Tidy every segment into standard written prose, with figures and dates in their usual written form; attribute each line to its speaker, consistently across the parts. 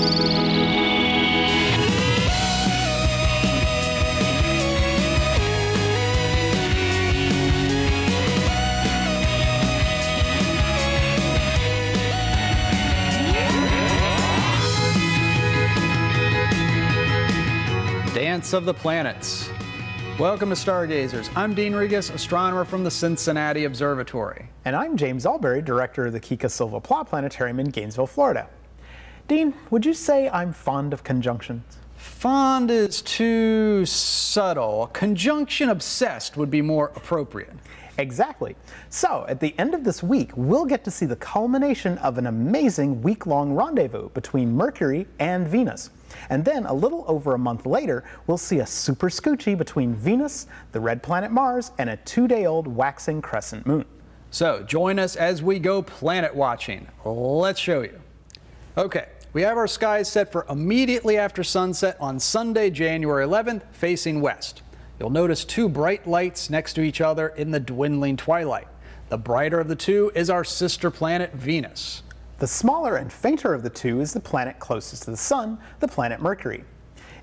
Speaker 1: Dance of the Planets. Welcome to Stargazers. I'm Dean Regas, astronomer from the Cincinnati Observatory.
Speaker 2: And I'm James Albury, director of the Kika Silva Plot Planetarium in Gainesville, Florida. Dean, would you say I'm fond of conjunctions?
Speaker 1: Fond is too subtle. Conjunction obsessed would be more appropriate.
Speaker 2: Exactly. So, at the end of this week, we'll get to see the culmination of an amazing week-long rendezvous between Mercury and Venus. And then, a little over a month later, we'll see a super scoochie between Venus, the red planet Mars, and a 2-day-old waxing crescent moon.
Speaker 1: So, join us as we go planet watching. Let's show you. Okay, we have our skies set for immediately after sunset on Sunday, January 11th, facing west. You'll notice two bright lights next to each other in the dwindling twilight. The brighter of the two is our sister planet, Venus.
Speaker 2: The smaller and fainter of the two is the planet closest to the Sun, the planet Mercury.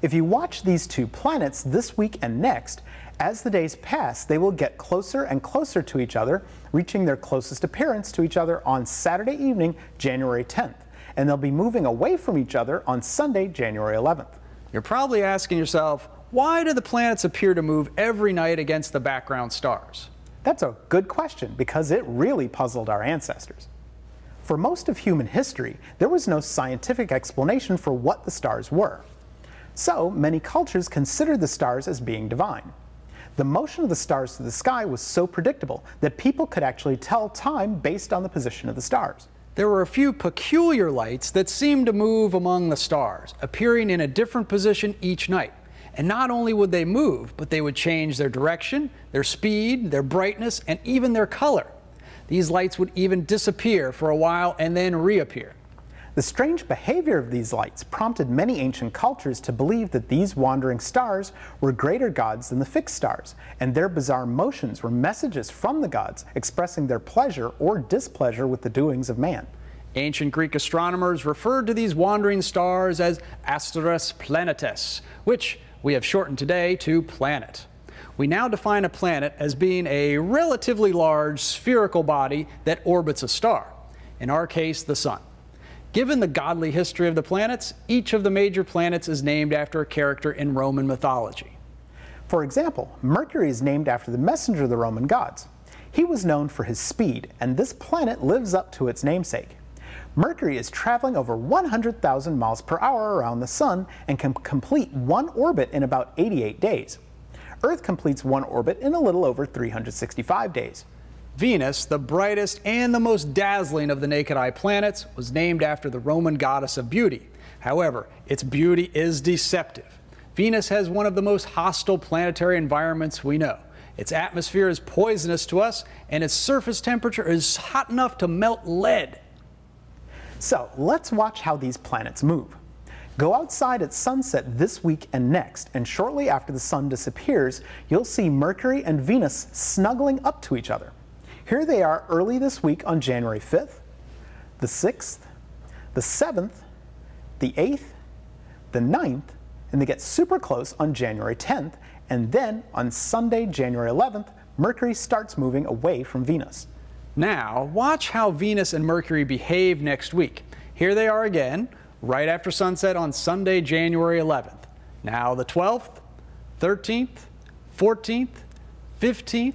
Speaker 2: If you watch these two planets this week and next, as the days pass, they will get closer and closer to each other, reaching their closest appearance to each other on Saturday evening, January 10th. And they'll be moving away from each other on Sunday, January 11th.
Speaker 1: You're probably asking yourself, why do the planets appear to move every night against the background stars?
Speaker 2: That's a good question, because it really puzzled our ancestors. For most of human history, there was no scientific explanation for what the stars were. So, many cultures considered the stars as being divine. The motion of the stars through the sky was so predictable that people could actually tell time based on the position of the stars.
Speaker 1: There were a few peculiar lights that seemed to move among the stars, appearing in a different position each night. And not only would they move, but they would change their direction, their speed, their brightness, and even their color. These lights would even disappear for a while and then reappear.
Speaker 2: The strange behavior of these lights prompted many ancient cultures to believe that these wandering stars were greater gods than the fixed stars, and their bizarre motions were messages from the gods expressing their pleasure or displeasure with the doings of man.
Speaker 1: Ancient Greek astronomers referred to these wandering stars as asteros planetes, which we have shortened today to planet. We now define a planet as being a relatively large spherical body that orbits a star, in our case the Sun. Given the godly history of the planets, each of the major planets is named after a character in Roman mythology.
Speaker 2: For example, Mercury is named after the messenger of the Roman gods. He was known for his speed, and this planet lives up to its namesake. Mercury is traveling over 100,000 miles per hour around the Sun and can complete one orbit in about 88 days. Earth completes one orbit in a little over 365 days.
Speaker 1: Venus, the brightest and the most dazzling of the naked eye planets, was named after the Roman goddess of beauty. However, its beauty is deceptive. Venus has one of the most hostile planetary environments we know. Its atmosphere is poisonous to us, and its surface temperature is hot enough to melt lead.
Speaker 2: So, let's watch how these planets move. Go outside at sunset this week and next, and shortly after the Sun disappears, you'll see Mercury and Venus snuggling up to each other. Here they are early this week on January 5th, the 6th, the 7th, the 8th, the 9th, and they get super close on January 10th, and then on Sunday, January 11th, Mercury starts moving away from Venus.
Speaker 1: Now, watch how Venus and Mercury behave next week. Here they are again, right after sunset on Sunday, January 11th. Now the 12th, 13th, 14th, 15th,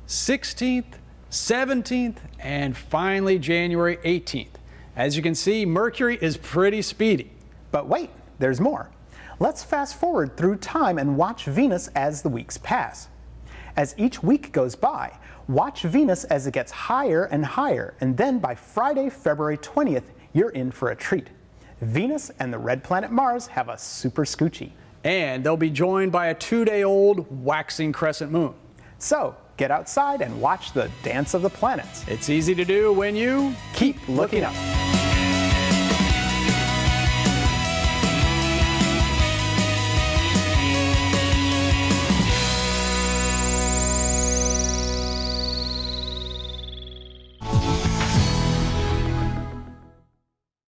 Speaker 1: 16th, 17th, and finally January 18th. As you can see, Mercury is pretty speedy.
Speaker 2: But wait, there's more. Let's fast forward through time and watch Venus as the weeks pass. As each week goes by, watch Venus as it gets higher and higher, and then by Friday, February 20th, you're in for a treat. Venus and the red planet Mars have a super scoochie.
Speaker 1: And they'll be joined by a 2-day-old waxing crescent moon.
Speaker 2: So, get outside and watch the dance of the planets.
Speaker 1: It's easy to do when you
Speaker 2: keep looking up.